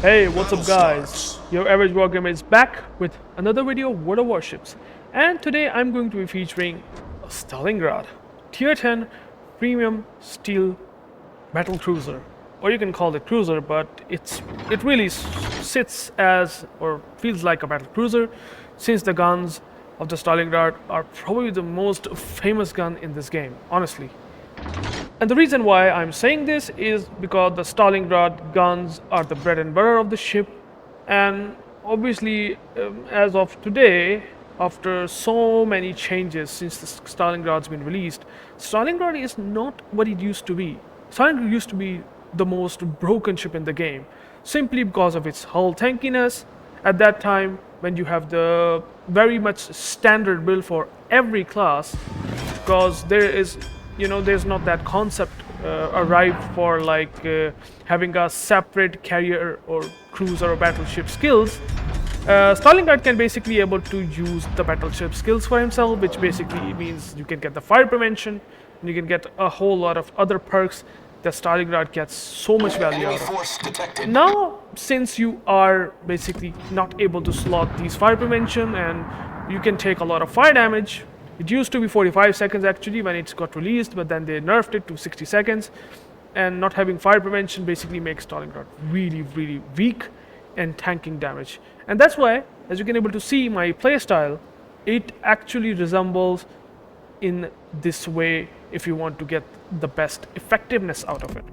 Hey, what's up guys? UrAvgWarGamer is back with another video of World of Warships, and today I'm going to be featuring a Stalingrad Tier 10 Premium Steel Battle Cruiser, or you can call it cruiser, but it really sits as or feels like a battle cruiser, since the guns of the Stalingrad are probably the most famous gun in this game, honestly. And the reason why I'm saying this is because the Stalingrad guns are the bread and butter of the ship, and obviously as of today, after so many changes since the Stalingrad's been released, Stalingrad is not what it used to be. Stalingrad used to be the most broken ship in the game, simply because of its hull tankiness. At that time, when you have the very much standard build for every class, because there's not that concept arrived for like having a separate carrier or cruiser or battleship skills. Stalingrad can basically able to use the battleship skills for himself, which basically means you can get the fire prevention, and you can get a whole lot of other perks that Stalingrad gets so much value out of. Now, since you are basically not able to slot these fire prevention and you can take a lot of fire damage. It used to be 45 seconds actually when it got released, but then they nerfed it to 60 seconds. And not having fire prevention basically makes Stalingrad really, really weak and tanking damage. And that's why, as you can able to see my playstyle, it actually resembles in this way if you want to get the best effectiveness out of it.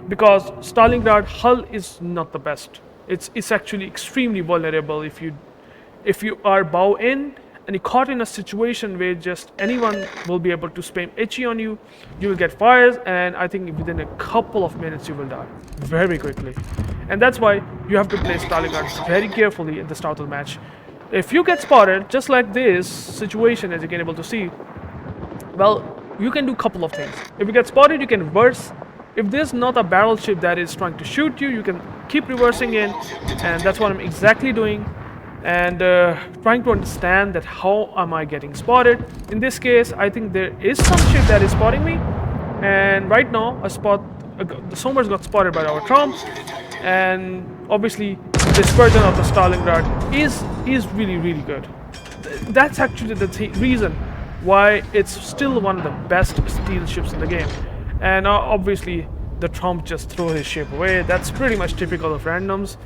Because Stalingrad hull is not the best. It's actually extremely vulnerable if you are bow in and you're caught in a situation where just anyone will be able to spam HE on you, you will get fires, and I think within a couple of minutes you will die very quickly. And that's why you have to play Stalingrad very carefully at the start of the match. If you get spotted, just like this situation as you can able to see, well, you can do a couple of things. If you get spotted, you can reverse. If there's not a battleship that is trying to shoot you, you can keep reversing in, and that's what I'm exactly doing. And trying to understand that how am I getting spotted. In this case, I think there is some ship that is spotting me, and right now the Somers got spotted by our Trump, and obviously this version of the Stalingrad is really, really good. That's actually the reason why it's still one of the best steel ships in the game. And obviously the Trump just threw his ship away. That's pretty much typical of randoms.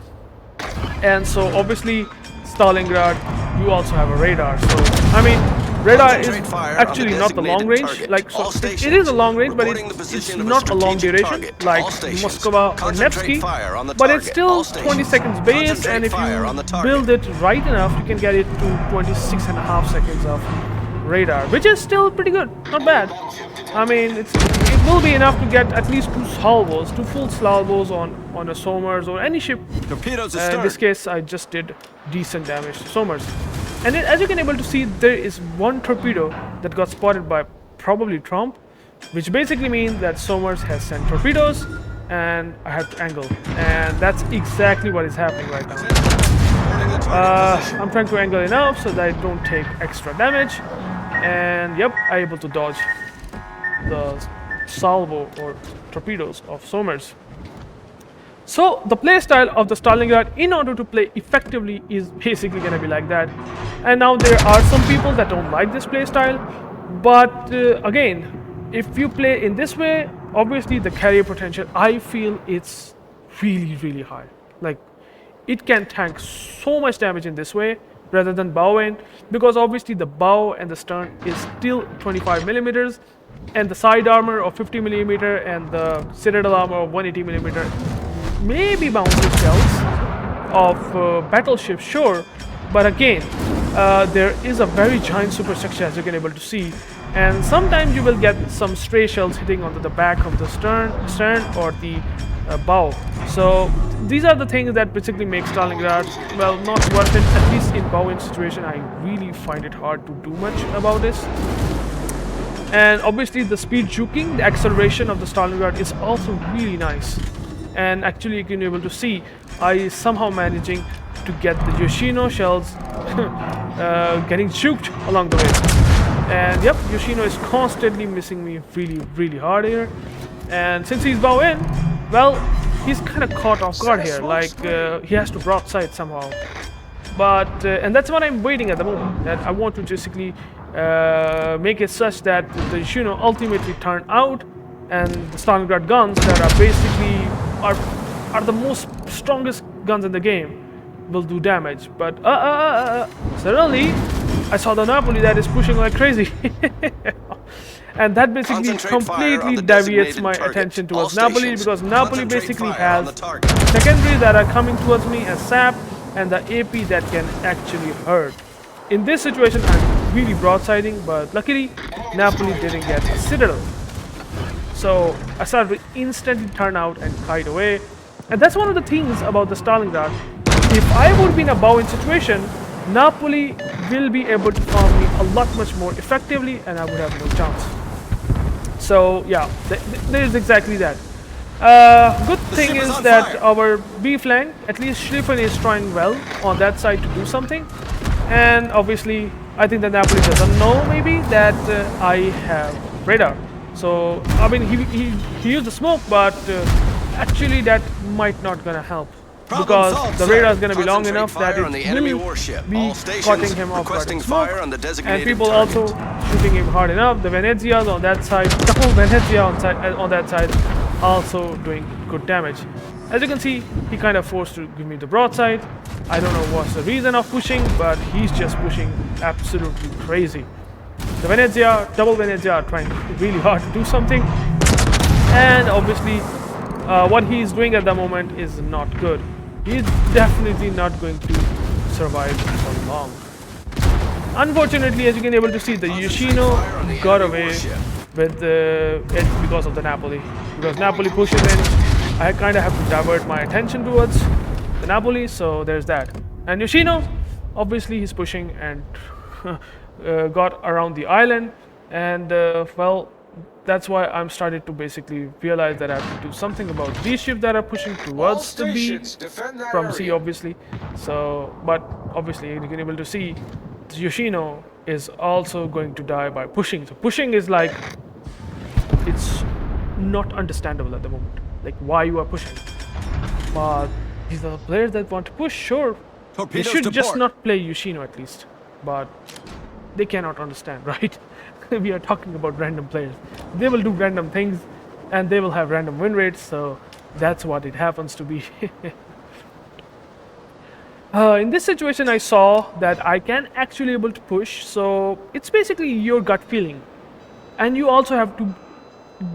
And so obviously Stalingrad, you also have a radar. So I mean, radar is actually not the long range. Like, so it is a long range, but it's not a long duration like Moskva or Nevsky. But it's still 20 seconds base, and if you build it right enough, you can get it to 26.5 seconds of radar, which is still pretty good, not bad. I mean, it will be enough to get at least two full salvos on a Somers or any ship. Torpedoes In this case, I just did decent damage to Somers. And as you can able to see, there is one torpedo that got spotted by probably Trump, which basically means that Somers has sent torpedoes and I have to angle. And that's exactly what is happening right now. I'm trying to angle enough so that I don't take extra damage. And yep, I'm able to dodge the salvo or torpedoes of Somers. So the playstyle of the Stalingrad in order to play effectively is basically gonna be like that. And now there are some people that don't like this playstyle, but again, if you play in this way, obviously the carrier potential, I feel it's really, really high. Like, it can tank so much damage in this way rather than bow in, because obviously the bow and the stern is still 25 millimeters, and the side armor of 50 millimeter and the citadel armor of 180 millimeter maybe bounces shells of battleships, sure, but again, there is a very giant superstructure as you can able to see, and sometimes you will get some stray shells hitting onto the back of the stern or the bow. So these are the things that basically make Stalingrad, well, not worth it. At least in bow in situation, I really find it hard to do much about this. And obviously the speed juking, the acceleration of the Stalingrad is also really nice. And actually you can be able to see I somehow managing to get the Yoshino shells getting juked along the way. And yep, Yoshino is constantly missing me really, really hard here. And since he's bow in, well, he's kind of caught off guard here. Like he has to broadside somehow. But and that's what I'm waiting at the moment. That I want to basically make it such that the Yoshino ultimately turn out, and the Stalingrad guns that are basically are the most strongest guns in the game will do damage. But suddenly I saw the Napoli that is pushing like crazy. And that basically completely deviates my attention towards Napoli, because Napoli basically has secondaries that are coming towards me as sap and the AP that can actually hurt. In this situation I'm really broadsiding, but luckily Napoli didn't get a citadel. So I started to instantly turn out and kite away. And that's one of the things about the Stalingrad. If I would be in a bowing situation, Napoli will be able to farm me a lot much more effectively and I would have no chance. So yeah, there is exactly that. Good thing is that our B flank, at least Schlieffen is trying well on that side to do something. And obviously, I think that Napoli doesn't know maybe that I have radar. So, I mean, he used the smoke, but actually that might not gonna help. Because the radar is going to be long enough that it will be cutting him off guard in smoke, and people also shooting him hard enough. The Venezias on that side, double Venezia on that side, also doing good damage. As you can see, he kind of forced to give me the broadside. I don't know what's the reason of pushing, but he's just pushing absolutely crazy. The Venezia, double Venezia are trying really hard to do something, and obviously what he's doing at the moment is not good. He's definitely not going to survive for long. Unfortunately, as you can able to see, the Yoshino got away with it because of the Napoli. Because Napoli pushes in, I kind of have to divert my attention towards the Napoli, so there's that. And Yoshino, obviously he's pushing and got around the island, and well, that's why I'm starting to basically realize that I have to do something about these ships that are pushing towards the B from C, obviously. So, but obviously you can able to see Yoshino is also going to die by pushing. So pushing is like, it's not understandable at the moment, like why you are pushing. But these are the players that want to push, sure. They should just not play Yoshino at least, but they cannot understand, right? We are talking about random players. They will do random things and they will have random win rates, so that's what it happens to be. In this situation I saw that I can actually able to push, so it's basically your gut feeling, and you also have to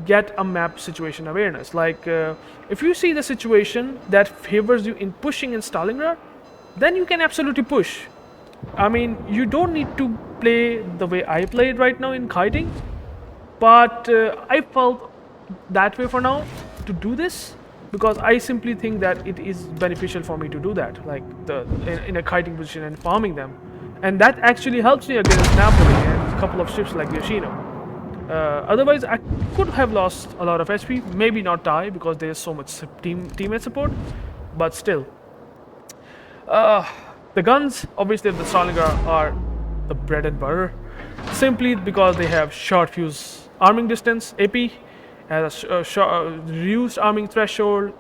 get a map situation awareness. Like if you see the situation that favors you in pushing in Stalingrad, then you can absolutely push. I mean, you don't need to play the way I played right now in kiting, but I felt that way for now to do this, because I simply think that it is beneficial for me to do that, like in a kiting position and farming them, and that actually helps me against Napoli and a couple of ships like Yoshino. Otherwise, I could have lost a lot of HP, maybe not die because there is so much teammate support, but still. The guns, obviously, of the Stalingrad are the bread and butter, simply because they have short fuse arming distance. AP has a reduced arming threshold.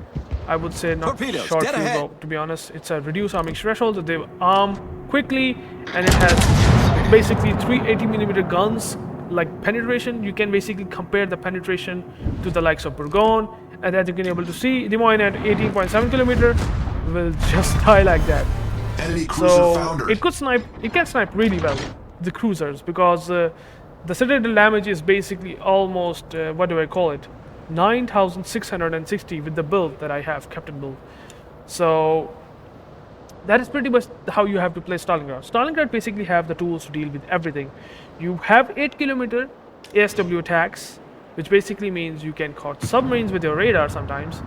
I would say not short fuse, though, to be honest. It's a reduced arming threshold, so they arm quickly, and it has basically 380mm guns. Like penetration, you can basically compare the penetration to the likes of Bourgogne, and as you can able to see, the Moine at 18.7 kilometer will just die like that. So it can snipe really well the cruisers, because the citadel damage is basically almost what do I call it, 9,660 with the build that I have, captain build. So that is pretty much how you have to play Stalingrad. Stalingrad basically have the tools to deal with everything. You have 8km ASW attacks, which basically means you can caught submarines with your radar sometimes.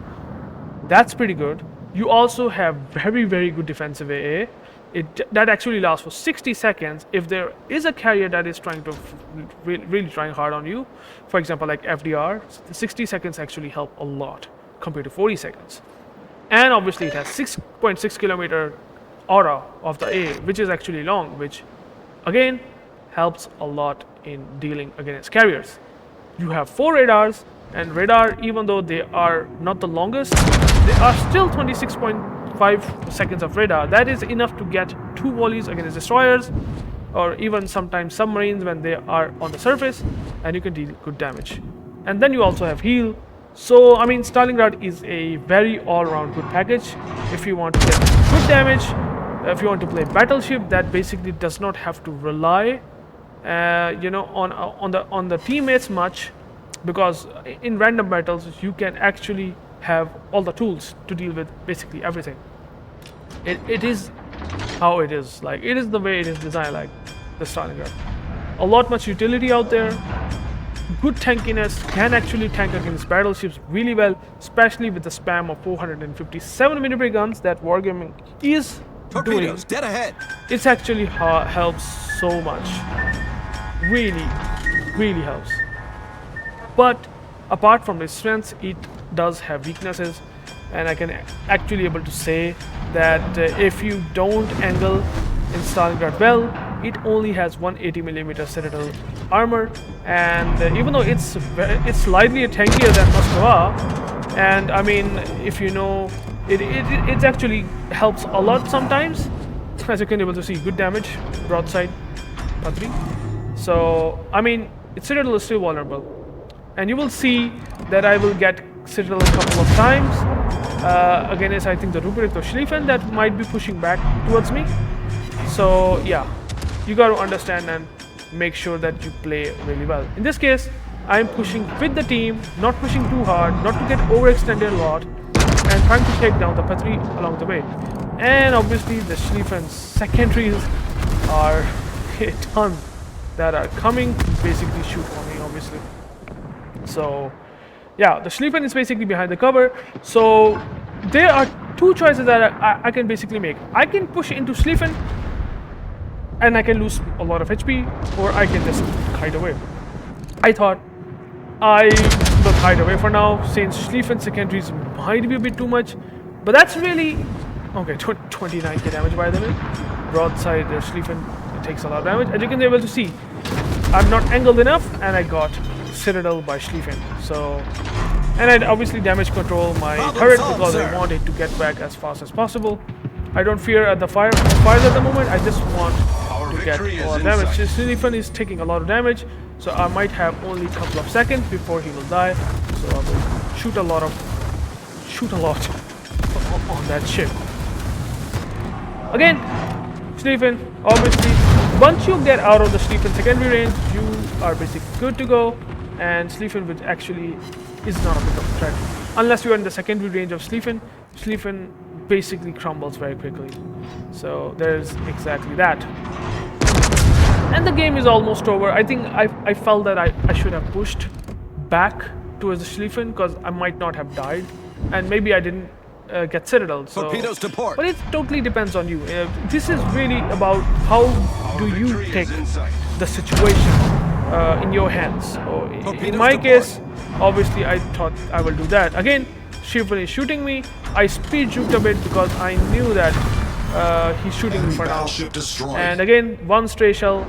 That's pretty good. You also have very, very good defensive AA. That actually lasts for 60 seconds if there is a carrier that is trying to really trying hard on you. For example, like FDR, 60 seconds actually help a lot compared to 40 seconds. And obviously it has 6.6 kilometer aura of the A, which is actually long, which again helps a lot in dealing against carriers. You have 4 radars, And radar, even though they are not the longest, they are still 26.5 seconds of radar. That is enough to get 2 volleys against destroyers, or even sometimes submarines when they are on the surface, and you can deal good damage. And then you also have heal. So I mean, Stalingrad is a very all-round good package if you want to get good damage. If you want to play battleship that basically does not have to rely you know, on the teammates much, because in random battles you can actually have all the tools to deal with basically everything. It is how it is, like it is the way it is designed, like the Stalingrad. A lot much utility out there, good tankiness, can actually tank against battleships really well, especially with the spam of 457 mm guns that Wargaming is Torpedoes, doing. dead ahead. It's actually helps so much, really helps. But apart from its strengths, it does have weaknesses, and I can actually able to say that if you don't angle in Stalingrad well, it only has 180 mm Citadel armor, and even though it's slightly tankier than Moscow, and I mean, if you know, it actually helps a lot sometimes. As you can able to see, good damage, broadside, Patri. So I mean, its Citadel is still vulnerable, and you will see that I will get Citadel a couple of times against, I think, the Ruprecht or Schlieffen that might be pushing back towards me. So yeah, you got to understand and make sure that you play really well. In this case, I'm pushing with the team, not pushing too hard, not to get overextended a lot, and trying to take down the Patri along the way. And obviously the Schlieffen's secondaries are a ton that are coming to basically shoot for me, obviously. So yeah, the Schlieffen is basically behind the cover. So there are two choices that I can basically make. I can push into Schlieffen and I can lose a lot of HP, or I can just hide away. I thought I will hide away for now, since Schlieffen secondaries might be a bit too much, but that's really okay. 29k damage, by the way. Broadside Schlieffen, it takes a lot of damage. As you can be able to see, I'm not angled enough, and I got Citadel by Schlieffen. So, and I obviously damage control my turret because I want it to get back as fast as possible. I don't fear at the fires at the moment. I just want to get more damage. Schlieffen is taking a lot of damage, so I might have only a couple of seconds before he will die. So I will shoot a lot on that ship. Again, Schlieffen, obviously, once you get out of the Schlieffen secondary range, you are basically good to go, and Schlieffen, which actually is not a bit of a threat. Unless you are in the secondary range of Schlieffen, Schlieffen basically crumbles very quickly. So there's exactly that. And the game is almost over. I think I felt that I should have pushed back towards the Schlieffen because I might not have died, and maybe I didn't get Citadel. So, Torpedoes to port. but it totally depends on you. This is really about how do you take the situation in your hands. So in my case, obviously I thought I will do that. Again, Schlieffen is shooting me. I speed juked a bit because I knew that he's shooting me for now. And again, one stray shell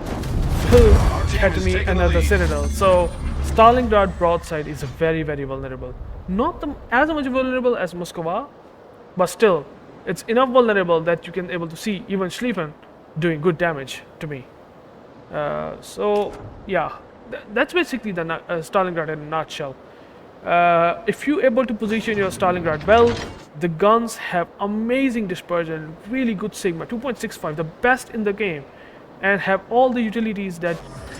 will hit me, another Citadel. So Stalingrad broadside is very vulnerable. Not as much vulnerable as Moscow, but still, it's enough vulnerable that you can able to see even Schlieffen doing good damage to me. So yeah, that's basically the Stalingrad in a nutshell. If you're able to position your Stalingrad well, the guns have amazing dispersion, really good Sigma, 2.65, the best in the game, and have all the utilities that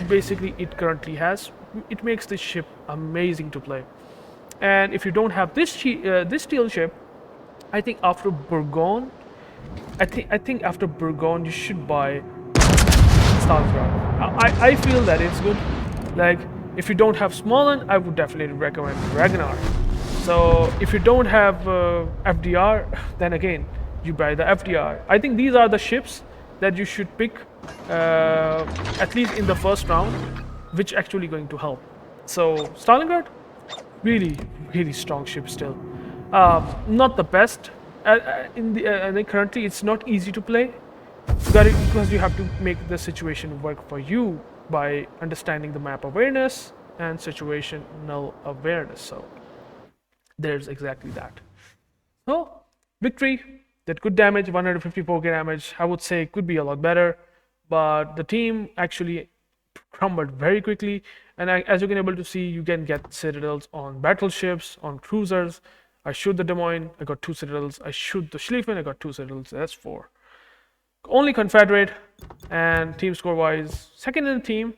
basically it currently has. It makes this ship amazing to play. And if you don't have this steel ship, I think after Bourgogne, I think after Bourgogne you should buy Stalingrad. I feel that it's good. Like, if you don't have Smolensk, I would definitely recommend Ragnar. So if you don't have FDR, then again you buy the FDR. I think these are the ships that you should pick at least in the first round, which actually going to help. So Stalingrad, really strong ship still. Not the best currently it's not easy to play because you have to make the situation work for you by understanding the map awareness and situational awareness. So there's exactly that. So victory, did good damage, 154k damage. I would say could be a lot better, but the team actually crumbled very quickly. And as you can able to see, you can get citadels on battleships, on cruisers. I shoot the Des Moines, I got 2 citadels. I shoot the Schlieffen, I got 2 citadels. That's 4. Only Confederate, and team score wise, second in the team.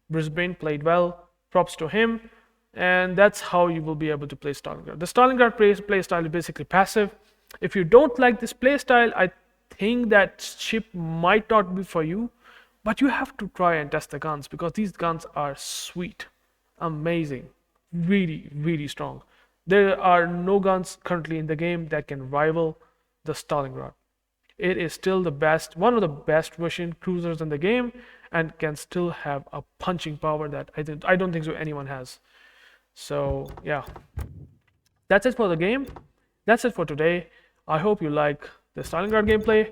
Brisbane played well. Props to him. And that's how you will be able to play Stalingrad. The Stalingrad play style is basically passive. If you don't like this play style, I think that ship might not be for you, but you have to try and test the guns because these guns are sweet, amazing, really, really strong. There are no guns currently in the game that can rival the Stalingrad. It is still the best, one of the best Russian cruisers in the game, and can still have a punching power that I don't think so anyone has. So yeah, that's it for the game. That's it for today. I hope you like the Stalingrad gameplay,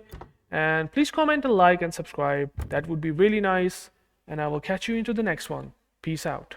and please comment and like and subscribe. That would be really nice, and I will catch you into the next one. Peace out.